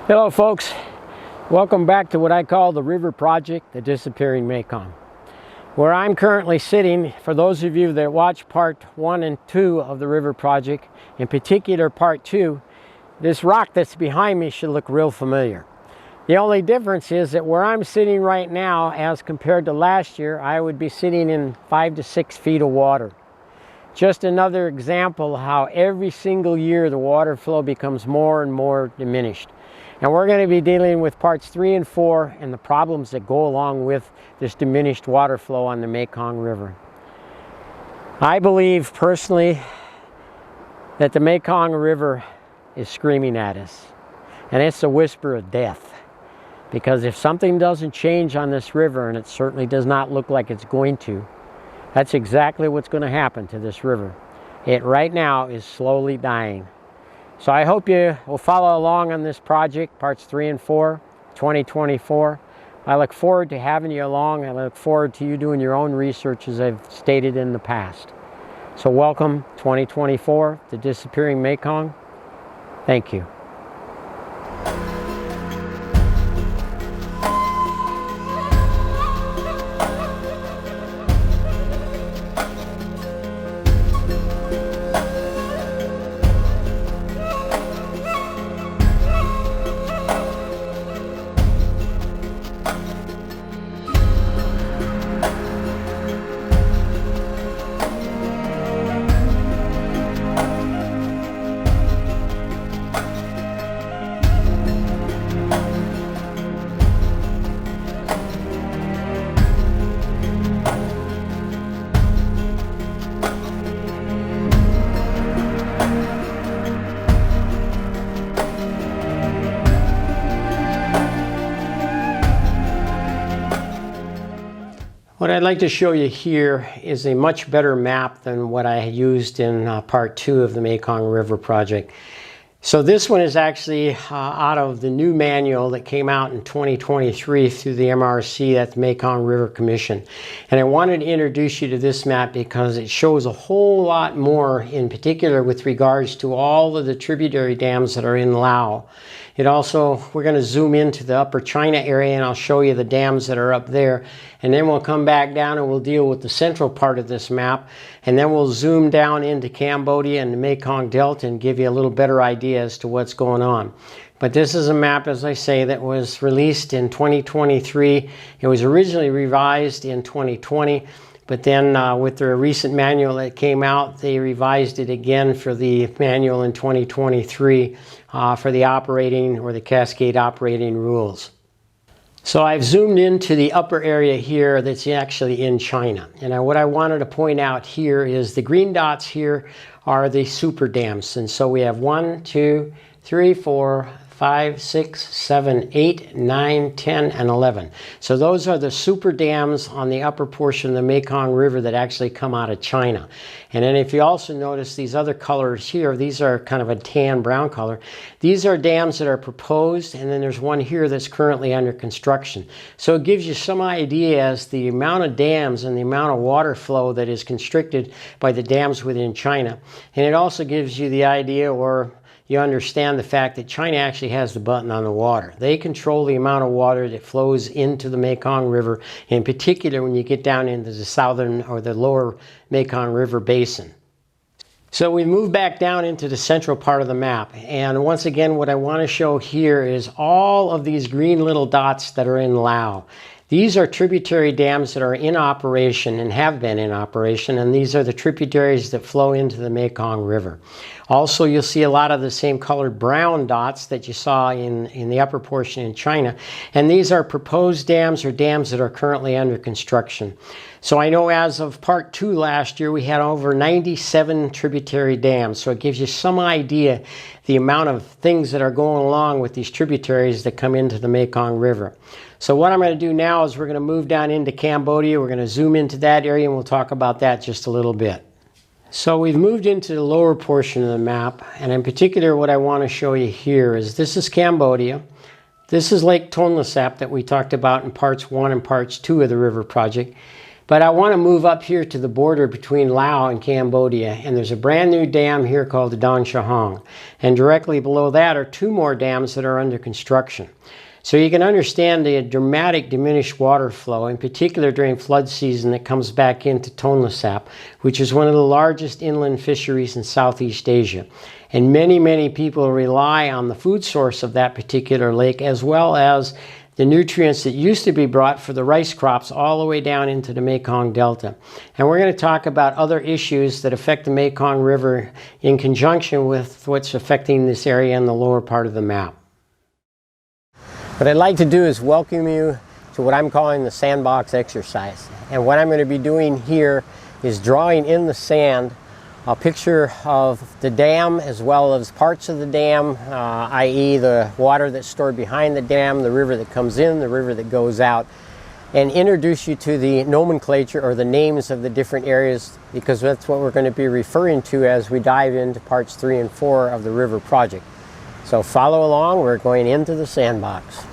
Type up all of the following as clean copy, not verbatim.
Hello folks, welcome back to what I call the River Project, the Disappearing Mekong. Where I'm currently sitting, for those of you that watch part 1 and 2 of the River Project, in particular part 2, this rock that's behind me should look real familiar. The only difference is that where I'm sitting right now, as compared to last year, I would be sitting in 5 to 6 feet of water. Just another example of how every single year the water flow becomes more and more diminished. And we're going to be dealing with parts 3 and 4 and the problems that go along with this diminished water flow on the Mekong River. I believe personally that the Mekong River is screaming at us. And it's a whisper of death. Because if something doesn't change on this river, and it certainly does not look like it's going to, that's exactly what's going to happen to this river. It right now is slowly dying. So I hope you will follow along on this project, parts 3 and 4, 2024. I look forward to having you along. I look forward to you doing your own research as I've stated in the past. So welcome 2024, the Disappearing Mekong. Thank you. What I'd like to show you here is a much better map than what I used in part 2 of the Mekong River Project. So this one is actually out of the new manual that came out in 2023 through the MRC, that's the Mekong River Commission. And I wanted to introduce you to this map because it shows a whole lot more, in particular with regards to all of the tributary dams that are in Laos. It also, we're going to zoom into the Upper China area and I'll show you the dams that are up there. And then we'll come back down and we'll deal with the central part of this map. And then we'll zoom down into Cambodia and the Mekong Delta and give you a little better idea as to what's going on. But this is a map, as I say, that was released in 2023. It was originally revised in 2020. But then with their recent manual that came out, they revised it again for the manual in 2023 for the operating or the Cascade operating rules. So I've zoomed into the upper area here that's actually in China. And what I wanted to point out here is the green dots here are the super dams. And so we have 1, 2, 3, 4, 5, 6, 7, 8, 9, 10, and 11. So those are the super dams on the upper portion of the Mekong River that actually come out of China. And then if you also notice these other colors here, these are kind of a tan brown color. These are dams that are proposed, and then there's one here that's currently under construction. So it gives you some idea as the amount of dams and the amount of water flow that is constricted by the dams within China. And it also gives you the idea, or you understand the fact that China actually has the button on the water. They control the amount of water that flows into the Mekong River, in particular when you get down into the southern or the lower Mekong River basin. So we move back down into the central part of the map. And once again, what I want to show here is all of these green little dots that are in Laos. These are tributary dams that are in operation and have been in operation, and these are the tributaries that flow into the Mekong River. Also, you'll see a lot of the same colored brown dots that you saw in the upper portion in China, and these are proposed dams or dams that are currently under construction. So I know as of part 2 last year, we had over 97 tributary dams, so it gives you some idea the amount of things that are going along with these tributaries that come into the Mekong River. So what I'm going to do now is we're going to move down into Cambodia. We're going to zoom into that area and we'll talk about that just a little bit. So we've moved into the lower portion of the map, and in particular what I want to show you here is this is Cambodia. This is Lake Tonle Sap that we talked about in parts 1 and parts 2 of the river project. But I want to move up here to the border between Laos and Cambodia, and there's a brand new dam here called the Don Chahong. And directly below that are two more dams that are under construction. So you can understand the dramatic diminished water flow, in particular during flood season, that comes back into Tonle Sap, which is one of the largest inland fisheries in Southeast Asia. And many people rely on the food source of that particular lake, as well as the nutrients that used to be brought for the rice crops all the way down into the Mekong Delta. And we're going to talk about other issues that affect the Mekong River in conjunction with what's affecting this area in the lower part of the map. What I'd like to do is welcome you to what I'm calling the sandbox exercise. And what I'm going to be doing here is drawing in the sand a picture of the dam as well as parts of the dam, i.e. the water that's stored behind the dam, the river that comes in, the river that goes out, and introduce you to the nomenclature or the names of the different areas, because that's what we're going to be referring to as we dive into parts 3 and 4 of the river project. So follow along, we're going into the sandbox.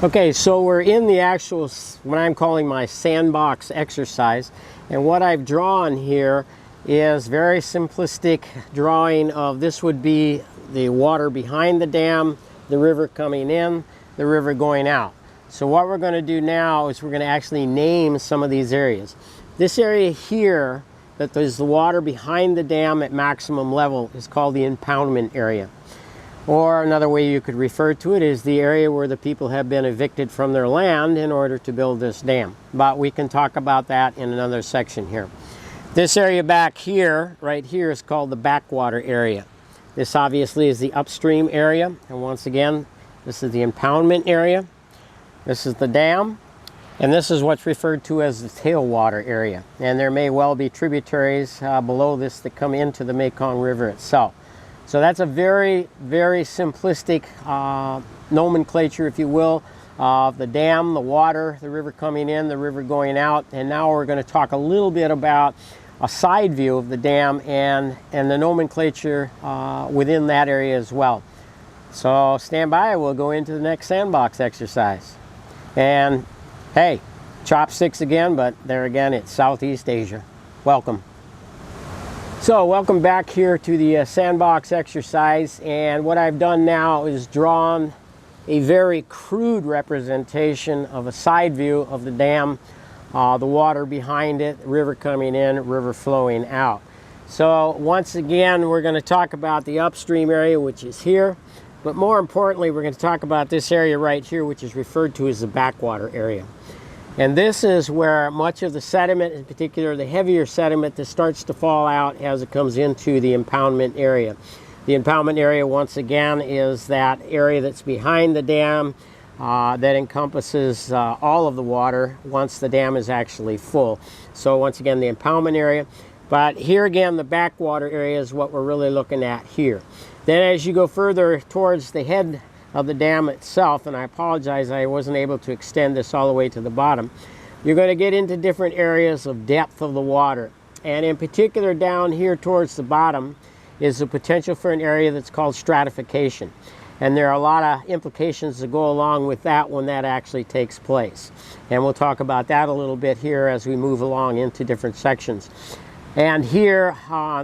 Okay, so we're in the actual, what I'm calling my sandbox exercise, and what I've drawn here is very simplistic drawing of, this would be the water behind the dam, the river coming in, the river going out. So what we're going to do now is we're going to actually name some of these areas. This area here, that there's the water behind the dam at maximum level, is called the impoundment area. Or another way you could refer to it is the area where the people have been evicted from their land in order to build this dam. But we can talk about that in another section here. This area back here, right here, is called the backwater area. This obviously is the upstream area. And once again, this is the impoundment area. This is the dam. And this is what's referred to as the tailwater area. And there may well be tributaries below this that come into the Mekong River itself. So that's a very simplistic nomenclature, if you will, of the dam, the water, the river coming in, the river going out. And now we're going to talk a little bit about a side view of the dam and the nomenclature within that area as well. So stand by, we'll go into the next sandbox exercise. And hey, chopsticks again, but there again, it's Southeast Asia. Welcome. So welcome back here to the sandbox exercise, and what I've done now is drawn a very crude representation of a side view of the dam, the water behind it, river coming in, river flowing out. So once again, we're going to talk about the upstream area, which is here, but more importantly, we're going to talk about this area right here, which is referred to as the backwater area. And this is where much of the sediment, in particular the heavier sediment, that starts to fall out as it comes into the impoundment area. The impoundment area, once again, is that area that's behind the dam that encompasses all of the water once the dam is actually full. So once again, the impoundment area. But here again, the backwater area is what we're really looking at here. Then as you go further towards the head of the dam itself, and I apologize, I wasn't able to extend this all the way to the bottom, you're going to get into different areas of depth of the water. And in particular, down here towards the bottom is the potential for an area that's called stratification. And there are a lot of implications that go along with that when that actually takes place. And we'll talk about that a little bit here as we move along into different sections. And here,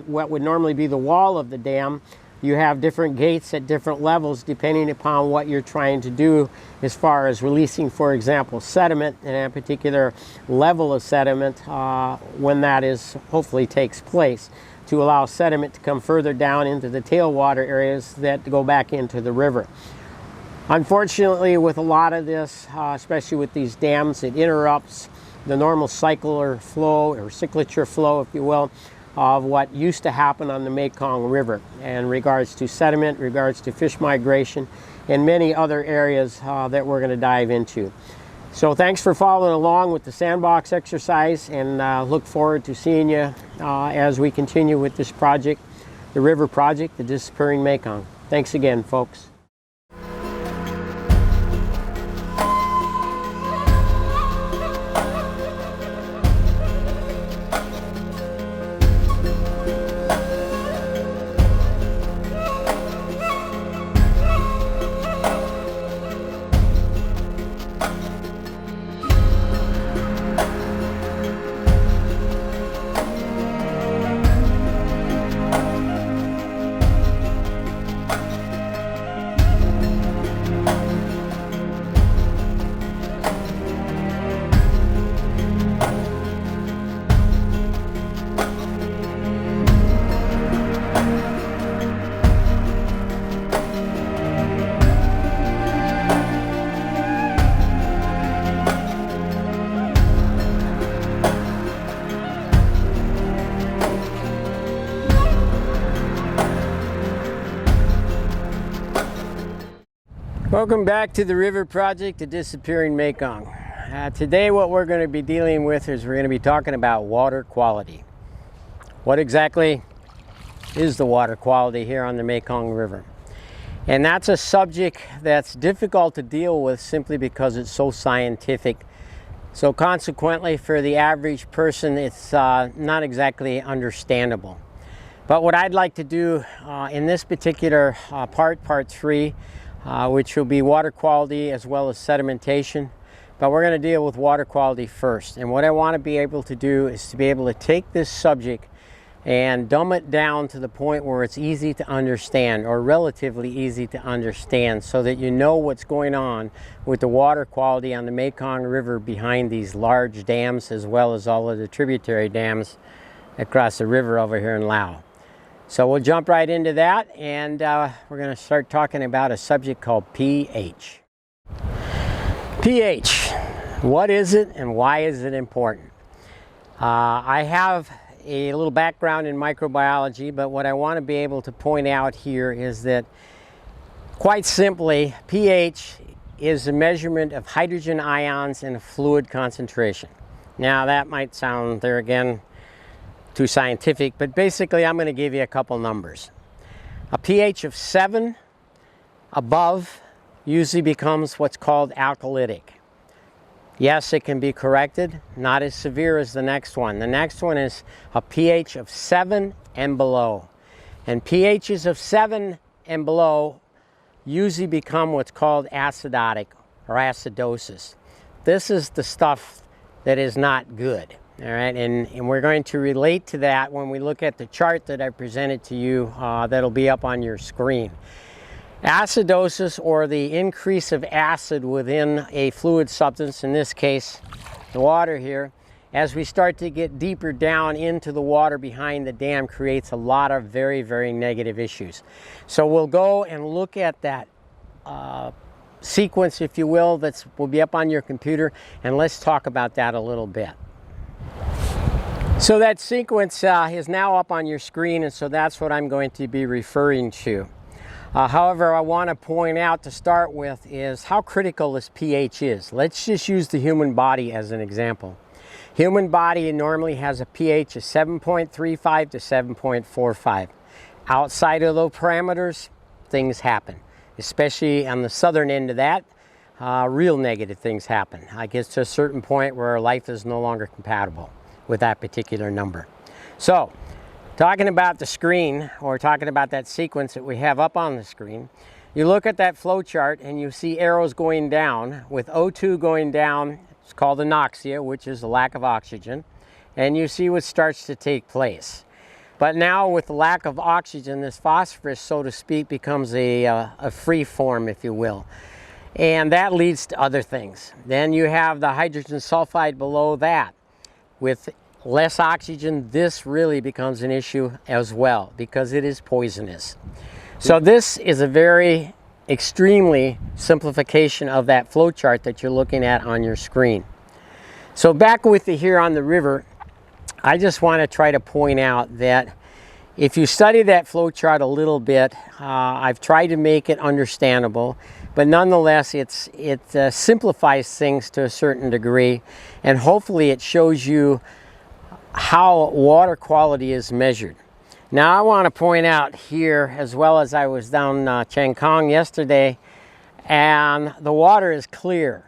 what would normally be the wall of the dam, you have different gates at different levels depending upon what you're trying to do as far as releasing, for example, sediment, and a particular level of sediment when that is hopefully takes place, to allow sediment to come further down into the tailwater areas that go back into the river. Unfortunately, with a lot of this, especially with these dams, it interrupts the normal cycle or flow, or cyclical flow, if you will, of what used to happen on the Mekong River in regards to sediment, regards to fish migration, and many other areas that we're going to dive into. So thanks for following along with the sandbox exercise, and look forward to seeing you as we continue with this project, the river project, the Disappearing Mekong. Thanks again, folks. Welcome back to the River Project, the Disappearing Mekong. Today what we're going to be dealing with is we're going to be talking about water quality. What exactly is the water quality here on the Mekong River? And that's a subject that's difficult to deal with simply because it's so scientific. So consequently, for the average person, it's not exactly understandable. But what I'd like to do in this particular part 3, which will be water quality as well as sedimentation. But we're going to deal with water quality first. And what I want to be able to do is to be able to take this subject and dumb it down to the point where it's easy to understand, or relatively easy to understand, so that you know what's going on with the water quality on the Mekong River behind these large dams, as well as all of the tributary dams across the river over here in Laos. So we'll jump right into that, and we're going to start talking about a subject called pH. pH, what is it and why is it important? I have a little background in microbiology, but what I want to be able to point out here is that, quite simply, pH is a measurement of hydrogen ions in a fluid concentration. Now that might sound, there again, too scientific, but basically I'm going to give you a couple numbers. A pH of 7 above usually becomes what's called alkalytic. Yes, it can be corrected, not as severe as the next one. The next one is a pH of 7 and below. And pHs of 7 and below usually become what's called acidotic or acidosis. This is the stuff that is not good. All right, and we're going to relate to that when we look at the chart that I presented to you that'll be up on your screen. Acidosis, or the increase of acid within a fluid substance, in this case the water here, as we start to get deeper down into the water behind the dam, creates a lot of very, very negative issues. So we'll go and look at that sequence, if you will, will be up on your computer, and let's talk about that a little bit. So that sequence is now up on your screen, and so that's what I'm going to be referring to. However, I want to point out to start with is how critical this pH is. Let's just use the human body as an example. Human body normally has a pH of 7.35 to 7.45. Outside of those parameters, things happen. Especially on the southern end of that, real negative things happen. It gets to a certain point where life is no longer compatible with that particular number. So, talking about the screen, or talking about that sequence that we have up on the screen, you look at that flow chart and you see arrows going down, with O2 going down. It's called anoxia, which is the lack of oxygen, and you see what starts to take place. But now with the lack of oxygen, this phosphorus, so to speak, becomes a free form, if you will. And that leads to other things. Then you have the hydrogen sulfide below that. With less oxygen, this really becomes an issue as well, because it is poisonous. So this is a very extremely simplification of that flow chart that you're looking at on your screen. So back with you here on the river, I just want to try to point out that if you study that flow chart a little bit, I've tried to make it understandable, but nonetheless it simplifies things to a certain degree, and hopefully it shows you how water quality is measured. Now I want to point out here, as well as I was down Chiang Khong yesterday, and the water is clear.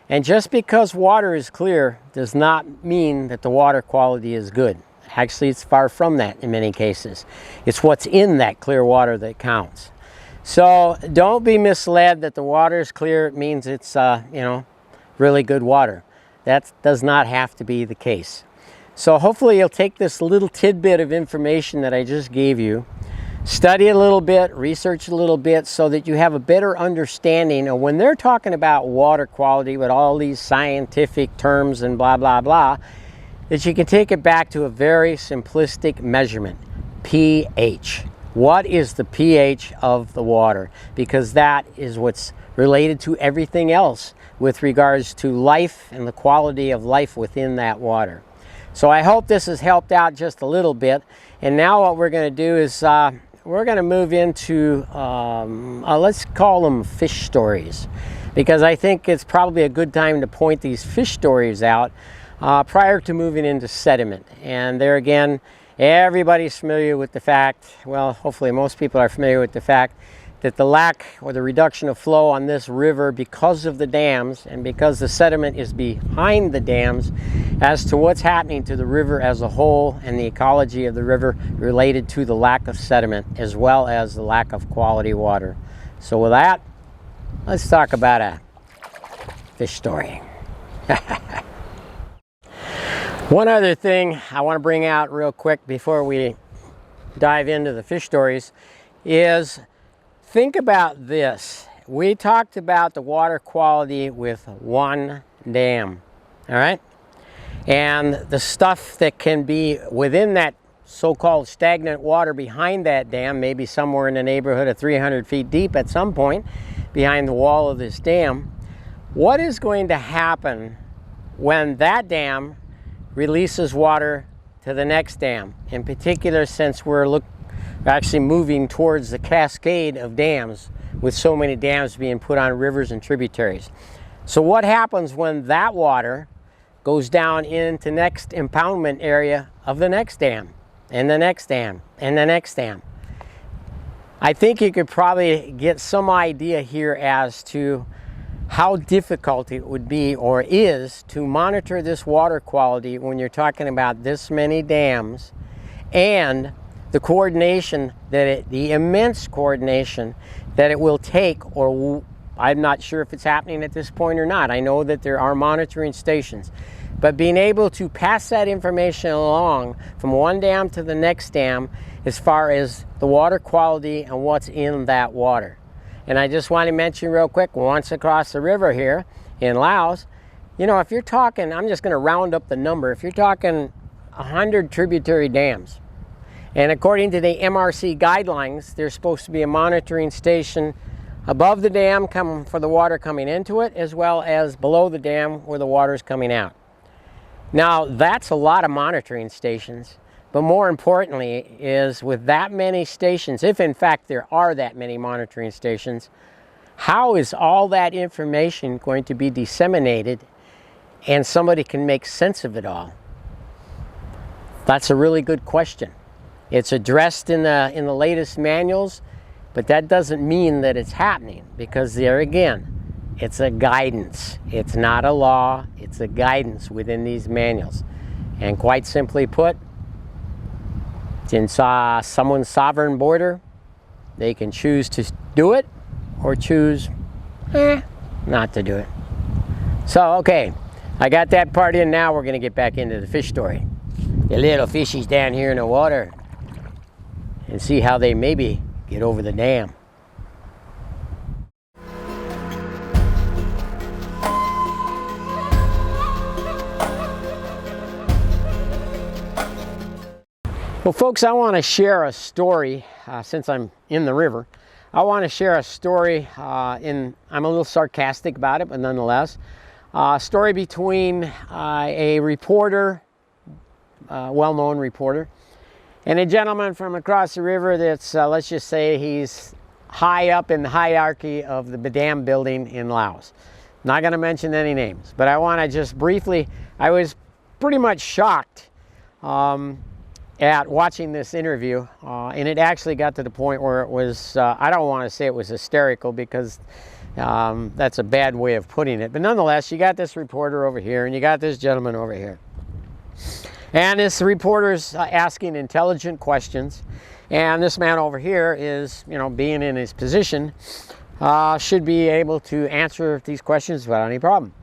And just because water is clear does not mean that the water quality is good. Actually, it's far from that in many cases. It's what's in that clear water that counts. So don't be misled that the water is clear. It means it's really good water. That does not have to be the case. So hopefully you'll take this little tidbit of information that I just gave you, study a little bit, research a little bit, so that you have a better understanding of when they're talking about water quality with all these scientific terms and blah, blah, blah, that you can take it back to a very simplistic measurement, pH. What is the pH of the water? Because that is what's related to everything else with regards to life and the quality of life within that water. So I hope this has helped out just a little bit. And now what we're going to do is we're going to move into, let's call them fish stories, because I think it's probably a good time to point these fish stories out prior to moving into sediment. And there again, everybody's familiar with the fact, well, hopefully most people are familiar with the fact that the lack or the reduction of flow on this river, because of the dams and because the sediment is behind the dams, as to what's happening to the river as a whole and the ecology of the river related to the lack of sediment as well as the lack of quality water. So with that, let's talk about a fish story. One other thing I want to bring out real quick before we dive into the fish stories is, think about this. We talked about the water quality with one dam, all right? And the stuff that can be within that so-called stagnant water behind that dam, maybe somewhere in the neighborhood of 300 feet deep at some point behind the wall of this dam. What is going to happen when that dam releases water to the next dam? In particular, since we're actually moving towards the cascade of dams, with so many dams being put on rivers and tributaries. So what happens when that water goes down into next impoundment area of the next dam, and the next dam, and the next dam? I think you could probably get some idea here as to how difficult it would be or is to monitor this water quality when you're talking about this many dams, and the coordination the immense coordination that it will take, or I'm not sure if it's happening at this point or not. I know that there are monitoring stations, but being able to pass that information along from one dam to the next dam as far as the water quality and what's in that water. And I just want to mention real quick, once across the river here in Laos, you know, if you're talking, I'm just going to round up the number, if you're talking 100 tributary dams, and according to the MRC guidelines, there's supposed to be a monitoring station above the dam for the water coming into it, as well as below the dam where the water is coming out. Now, that's a lot of monitoring stations, but more importantly is, with that many stations, if in fact there are that many monitoring stations, how is all that information going to be disseminated and somebody can make sense of it all? That's a really good question. It's addressed in the latest manuals, but that doesn't mean that it's happening, because there again, it's a guidance. It's not a law, it's a guidance within these manuals. And quite simply put, it's in someone's sovereign border. They can choose to do it or choose not to do it. So, okay, I got that part in. Now we're going to get back into the fish story. The little fishies down here in the water, and see how they maybe get over the dam. Well, folks, I want to share a story, since I'm in the river. I want to share a story, I'm a little sarcastic about it, but nonetheless, a story between a reporter, well-known reporter, and a gentleman from across the river that's, let's just say he's high up in the hierarchy of the dam building in Laos. Not going to mention any names, but I want to just briefly, I was pretty much shocked at watching this interview, and it actually got to the point where it was, I don't want to say it was hysterical, because that's a bad way of putting it, but nonetheless, you got this reporter over here and you got this gentleman over here. And this reporter's asking intelligent questions, and this man over here is, you know, being in his position, should be able to answer these questions without any problem.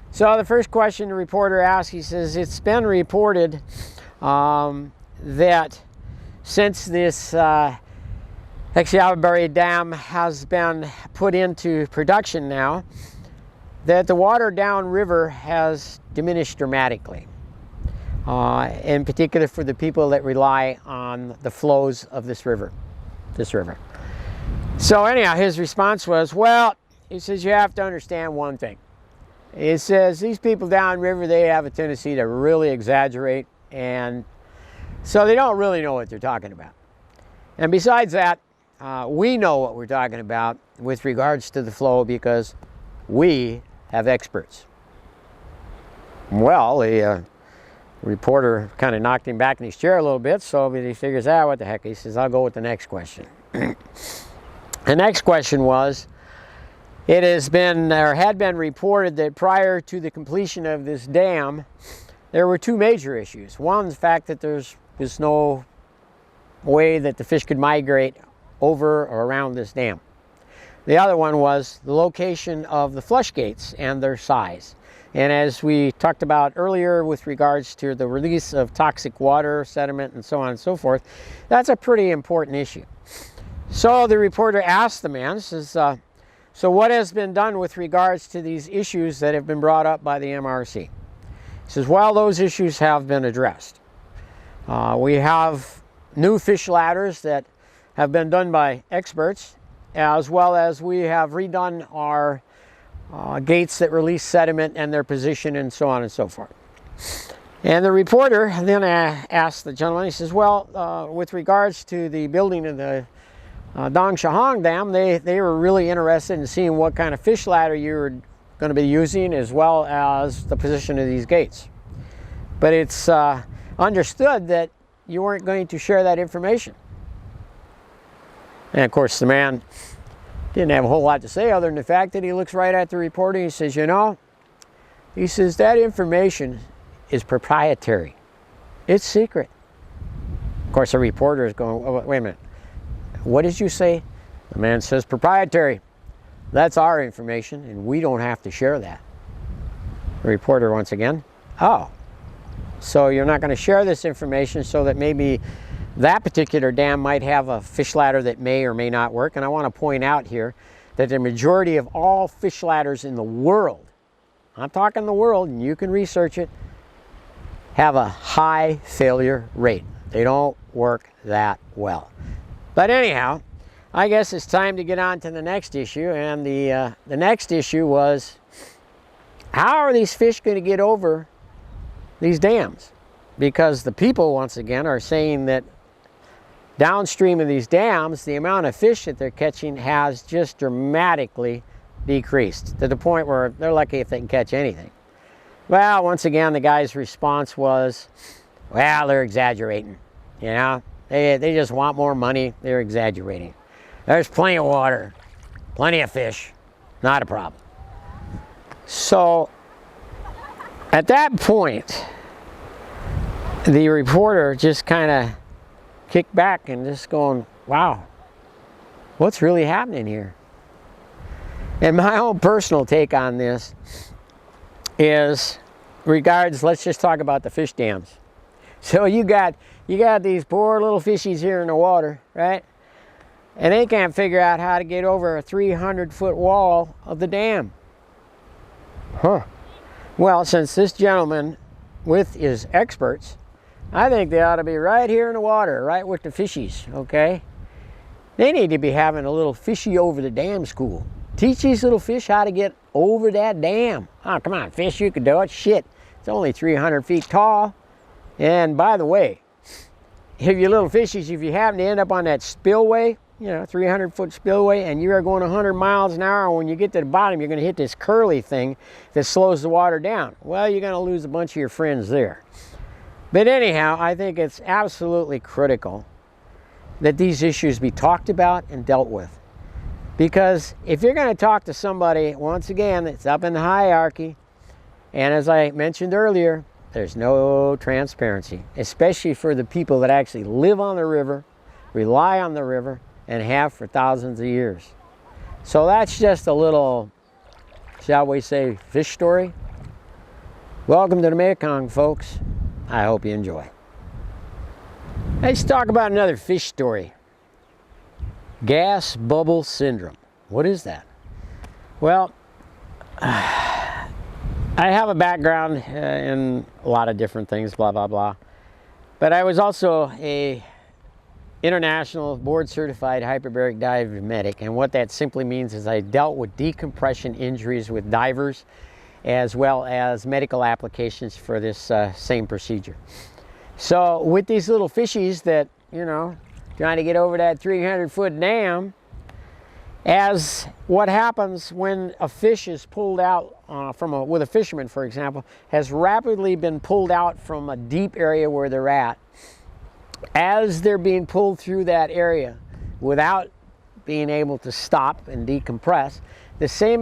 So the first question the reporter asks, he says, it's been reported that since this Exialbari Dam has been put into production now, that the water downriver has diminished dramatically. In particular for the people that rely on the flows of this river. So anyhow, his response was, well, he says, you have to understand one thing. He says, these people downriver, they have a tendency to really exaggerate, and so they don't really know what they're talking about. And besides that, we know what we're talking about with regards to the flow because we have experts. Well, the reporter kind of knocked him back in his chair a little bit, so he figures, what the heck? He says, I'll go with the next question. The next question was, it has been, or had been reported that prior to the completion of this dam, there were two major issues. One, the fact that there's no way that the fish could migrate over or around this dam. The other one was the location of the flush gates and their size. And as we talked about earlier with regards to the release of toxic water, sediment, and so on and so forth, that's a pretty important issue. So the reporter asked the man, says, so what has been done with regards to these issues that have been brought up by the MRC? He says, well, those issues have been addressed. We have new fish ladders that have been done by experts, as well as we have redone our gates that release sediment and their position and so on and so forth. And the reporter then asked the gentleman, he says, well, with regards to the building of the Dong Shahong Dam, they were really interested in seeing what kind of fish ladder you were going to be using as well as the position of these gates. But it's understood that you weren't going to share that information. And of course the man didn't have a whole lot to say other than the fact that he looks right at the reporter and he says, you know, he says, that information is proprietary. It's secret. Of course the reporter is going, oh, wait a minute, what did you say? The man says, proprietary. That's our information and we don't have to share that. The reporter once again, oh, so you're not going to share this information so that maybe that particular dam might have a fish ladder that may or may not work. And I want to point out here that the majority of all fish ladders in the world, I'm talking the world, and you can research it, have a high failure rate. They don't work that well. But anyhow, I guess it's time to get on to the next issue. And the next issue was, how are these fish going to get over these dams? Because the people, once again, are saying that downstream of these dams, the amount of fish that they're catching has just dramatically decreased to the point where they're lucky if they can catch anything. Well, once again, the guy's response was, well, they're exaggerating. You know, they just want more money. They're exaggerating. There's plenty of water, plenty of fish, not a problem. So at that point, the reporter just kind of kicked back and just going, wow, what's really happening here? And my own personal take on this is let's just talk about the fish dams. So you got these poor little fishies here in the water, right? And they can't figure out how to get over a 300-foot wall of the dam. Huh. Well, since this gentleman with his experts, I think they ought to be right here in the water, right with the fishies, okay? They need to be having a little fishy over the dam school. Teach these little fish how to get over that dam. Oh, come on, fish, you can do it. Shit, it's only 300 feet tall. And by the way, if you little fishies, if you happen to end up on that spillway, you know, 300-foot spillway, and you are going 100 miles an hour, and when you get to the bottom, you're going to hit this curly thing that slows the water down. Well, you're going to lose a bunch of your friends there. But anyhow, I think it's absolutely critical that these issues be talked about and dealt with. Because if you're going to talk to somebody, once again, that's up in the hierarchy, and as I mentioned earlier, there's no transparency, especially for the people that actually live on the river, rely on the river, and have for thousands of years. So that's just a little, shall we say, fish story. Welcome to the Mekong, folks. I hope you enjoy. Let's talk about another fish story. Gas bubble syndrome. What is that? Well, I have a background in a lot of different things, blah, blah, blah. But I was also a international board certified hyperbaric dive medic. And what that simply means is I dealt with decompression injuries with divers as well as medical applications for this same procedure. So with these little fishies that, you know, trying to get over that 300-foot dam, as what happens when a fish is pulled out with a fisherman, for example, has rapidly been pulled out from a deep area where they're at. As they're being pulled through that area without being able to stop and decompress, the same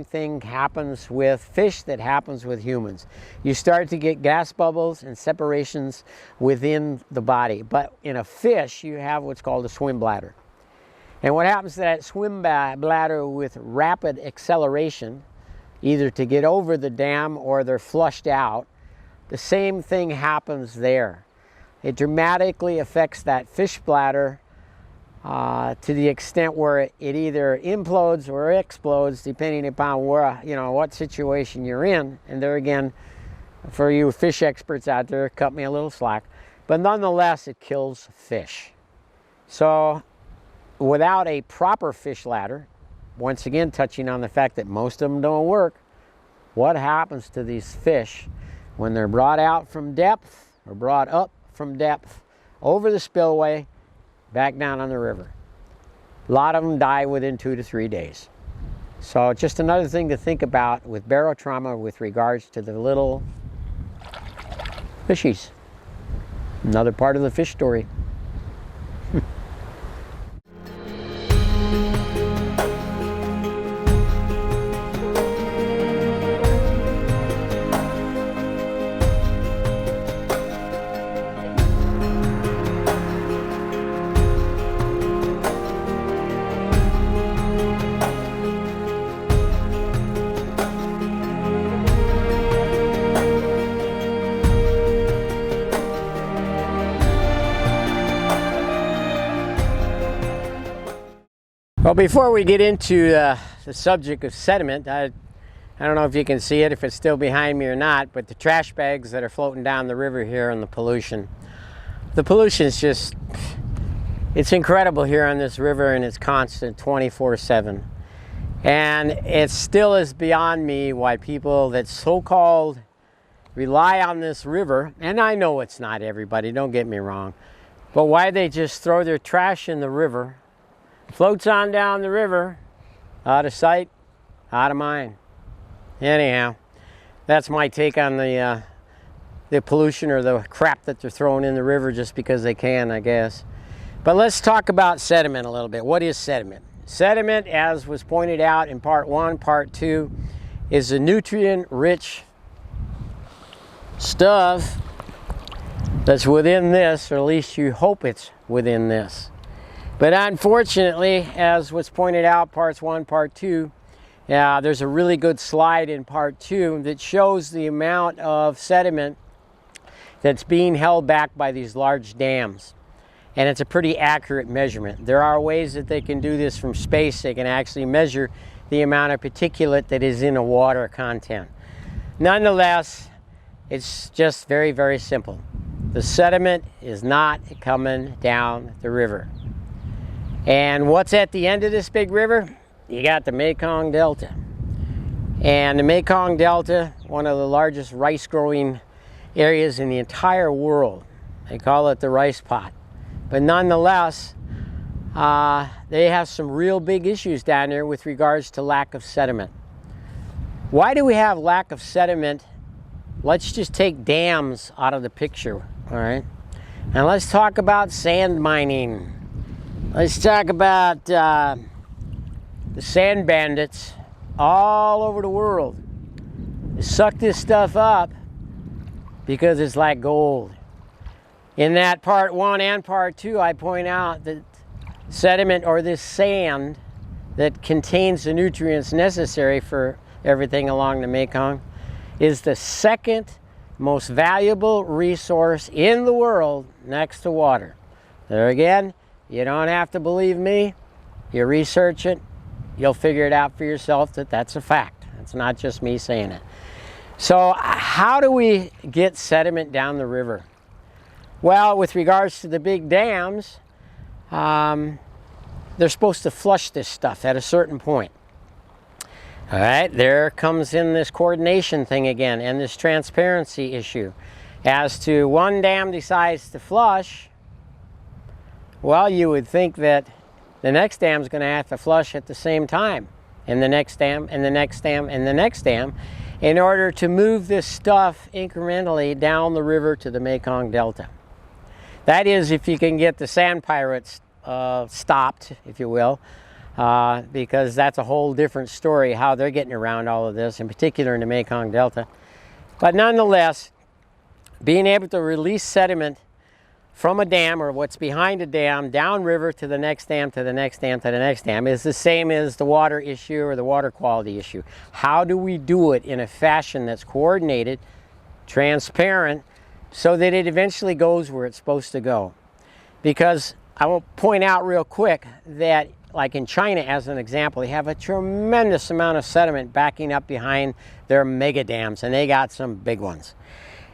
thing happens with fish that happens with humans. You start to get gas bubbles and separations within the body. But in a fish, you have what's called a swim bladder. And what happens to that swim bladder with rapid acceleration, either to get over the dam or they're flushed out, the same thing happens there. It dramatically affects that fish bladder to the extent where it either implodes or explodes, depending upon where, what situation you're in. And there again, for you fish experts out there, cut me a little slack. But nonetheless, it kills fish. So without a proper fish ladder, once again touching on the fact that most of them don't work, what happens to these fish when they're brought out from depth or brought up from depth over the spillway back down on the river? A lot of them die within 2 to 3 days. So just another thing to think about with barotrauma with regards to the little fishies. Another part of the fish story. Well, before we get into the subject of sediment, I don't know if you can see it, if it's still behind me or not, but the trash bags that are floating down the river here and the pollution. The pollution is just, it's incredible here on this river, and it's constant 24/7. And it still is beyond me why people that so-called rely on this river, and I know it's not everybody, don't get me wrong, but why they just throw their trash in the river, floats on down the river, out of sight, out of mind. Anyhow, that's my take on the pollution or the crap that they're throwing in the river just because they can, I guess. But let's talk about sediment a little bit. What is sediment? Sediment, as was pointed out in part 1, part 2, is a nutrient-rich stuff that's within this, or at least you hope it's within this. But unfortunately, as was pointed out, parts 1, part 2, there's a really good slide in part 2 that shows the amount of sediment that's being held back by these large dams. And it's a pretty accurate measurement. There are ways that they can do this from space. They can actually measure the amount of particulate that is in a water content. Nonetheless, it's just very, very simple. The sediment is not coming down the river. And what's at the end of this big river? You got the Mekong Delta. And the Mekong Delta, one of the largest rice growing areas in the entire world. They call it the rice pot. But nonetheless, they have some real big issues down there with regards to lack of sediment. Why do we have lack of sediment? Let's just take dams out of the picture, all right? And let's talk about sand mining. Let's talk about the sand bandits all over the world. They suck this stuff up because it's like gold. In that part 1 and part 2, I point out that sediment, or this sand that contains the nutrients necessary for everything along the Mekong, is the second most valuable resource in the world next to water. There again, you don't have to believe me. You research it, you'll figure it out for yourself that that's a fact. It's not just me saying it. So how do we get sediment down the river? Well, with regards to the big dams, they're supposed to flush this stuff at a certain point. All right, there comes in this coordination thing again, and this transparency issue. As to one dam decides to flush, Well, you would think that the next dam is going to have to flush at the same time, and the next dam, and the next dam, and the next dam, in order to move this stuff incrementally down the river to the Mekong Delta. That is, if you can get the sand pirates stopped, if you will, because that's a whole different story how they're getting around all of this, in particular in the Mekong Delta. But nonetheless, being able to release sediment from a dam or what's behind a dam downriver to the next dam, to the next dam, to the next dam is the same as the water issue or the water quality issue. How do we do it in a fashion that's coordinated, transparent, so that it eventually goes where it's supposed to go? Because I will point out real quick that, like in China as an example, they have a tremendous amount of sediment backing up behind their mega dams, and they got some big ones.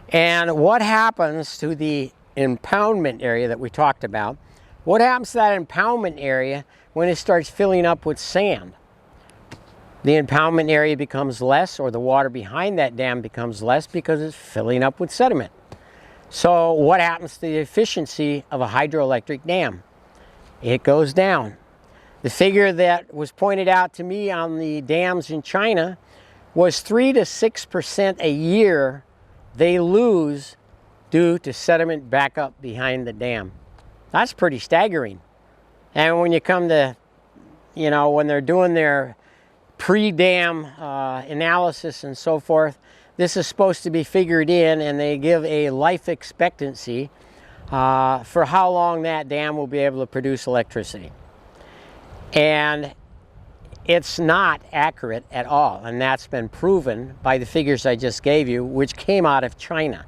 And what happens to the impoundment area that we talked about? What happens to that impoundment area when it starts filling up with sand? The impoundment area becomes less, or the water behind that dam becomes less, because it's filling up with sediment. So what happens to the efficiency of a hydroelectric dam? It goes down. The figure that was pointed out to me on the dams in China was 3 to 6% a year they lose due to sediment backup behind the dam. That's pretty staggering. And when you come to, when they're doing their pre-dam analysis and so forth, this is supposed to be figured in, and they give a life expectancy for how long that dam will be able to produce electricity. And it's not accurate at all, and that's been proven by the figures I just gave you, which came out of China.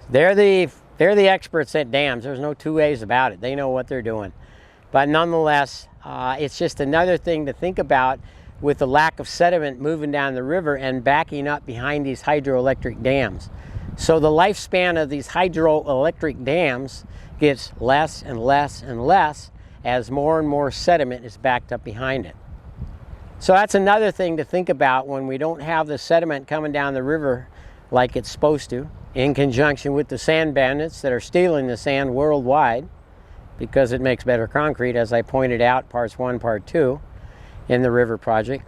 They're the experts at dams. There's no two ways about it. They know what they're doing. But nonetheless, it's just another thing to think about with the lack of sediment moving down the river and backing up behind these hydroelectric dams. So the lifespan of these hydroelectric dams gets less and less and less as more and more sediment is backed up behind it. So that's another thing to think about when we don't have the sediment coming down the river like it's supposed to, in conjunction with the sand bandits that are stealing the sand worldwide because it makes better concrete, as I pointed out, parts 1, part 2 in the river project.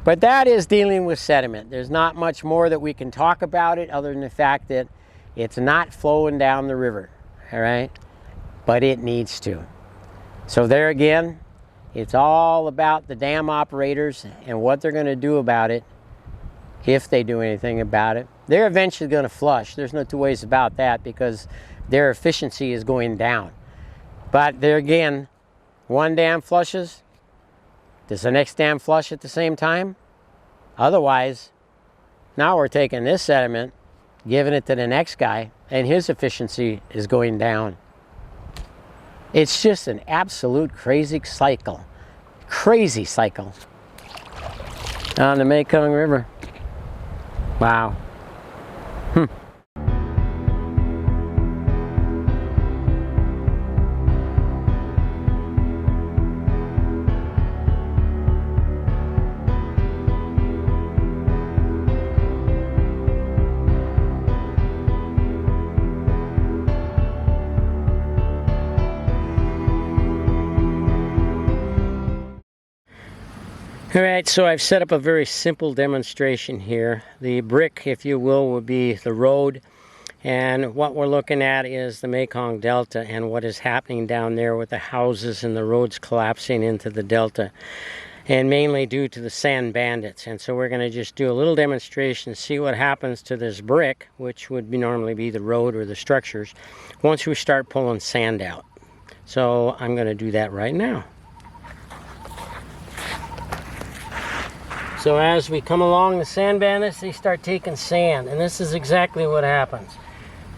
But that is dealing with sediment. There's not much more that we can talk about it other than the fact that it's not flowing down the river, all right? But it needs to. So there again, it's all about the dam operators and what they're going to do about it, if they do anything about it. They're eventually going to flush. There's no two ways about that, because their efficiency is going down. But there again, one dam flushes. Does the next dam flush at the same time? Otherwise, now we're taking this sediment, giving it to the next guy, and his efficiency is going down. It's just an absolute crazy cycle. Crazy cycle on the Mekong River. Wow. Alright, so I've set up a very simple demonstration here. The brick, if you will be the road, and what we're looking at is the Mekong Delta and what is happening down there with the houses and the roads collapsing into the delta, and mainly due to the sand bandits. And so we're going to just do a little demonstration, see what happens to this brick, which would normally be the road or the structures, once we start pulling sand out. So I'm going to do that right now. So as we come along the sand bandits, they start taking sand, and this is exactly what happens.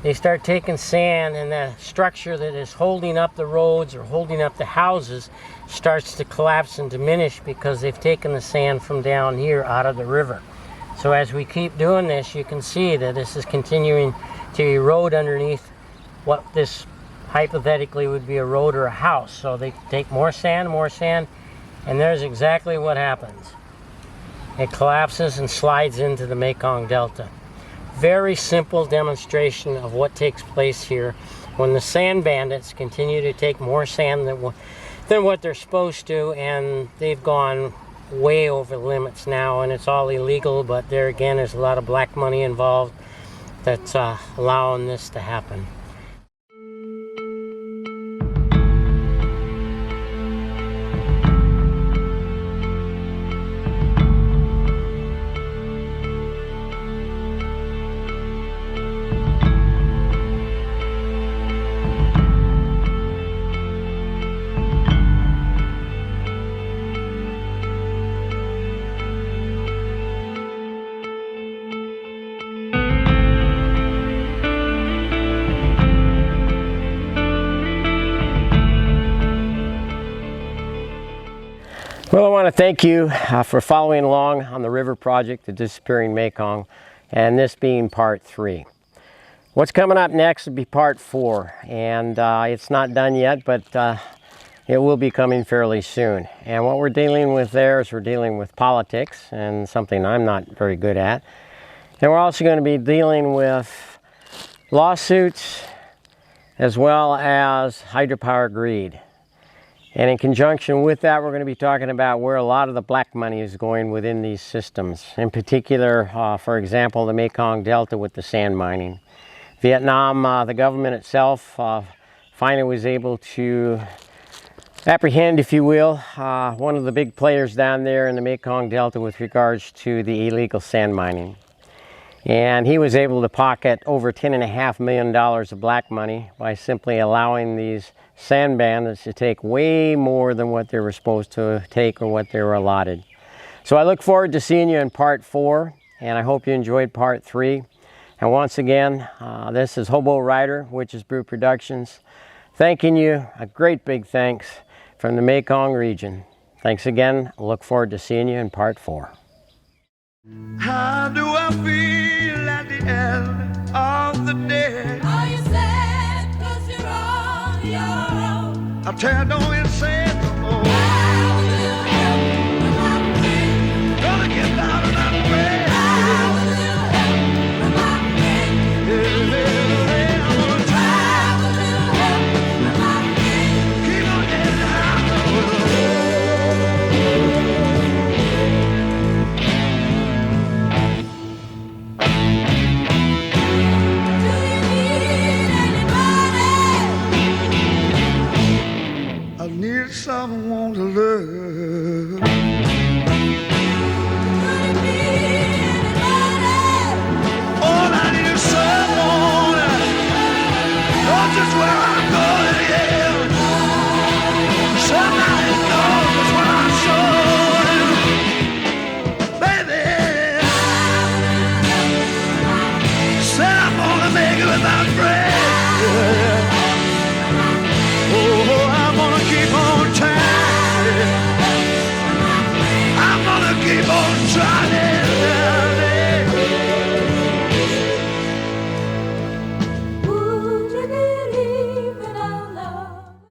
They start taking sand, and the structure that is holding up the roads or holding up the houses starts to collapse and diminish because they've taken the sand from down here out of the river. So as we keep doing this, you can see that this is continuing to erode underneath what this hypothetically would be a road or a house. So they take more sand, and there's exactly what happens. It collapses and slides into the Mekong Delta. Very simple demonstration of what takes place here when the sand bandits continue to take more sand than what they're supposed to, and they've gone way over the limits now, and it's all illegal, but there again there's a lot of black money involved that's allowing this to happen. Well, I want to thank you for following along on the river project, the Disappearing Mekong, and this being part 3. What's coming up next will be part 4, and it's not done yet, but it will be coming fairly soon. And what we're dealing with there is we're dealing with politics, and something I'm not very good at. And we're also going to be dealing with lawsuits as well as hydropower greed. And in conjunction with that, we're going to be talking about where a lot of the black money is going within these systems. In particular, for example, the Mekong Delta with the sand mining. Vietnam, the government itself finally was able to apprehend, if you will, one of the big players down there in the Mekong Delta with regards to the illegal sand mining. And he was able to pocket over $10.5 million of black money by simply allowing these sand bandits to take way more than what they were supposed to take or what they were allotted. So I look forward to seeing you in part 4, and I hope you enjoyed part 3. And once again, this is Hobo Rider, Witches Brew Productions, thanking you, a great big thanks from the Mekong region. Thanks again. I look forward to seeing you in part 4. How do I feel at the end of the day? Are you sad 'cause you're on your own? I tell no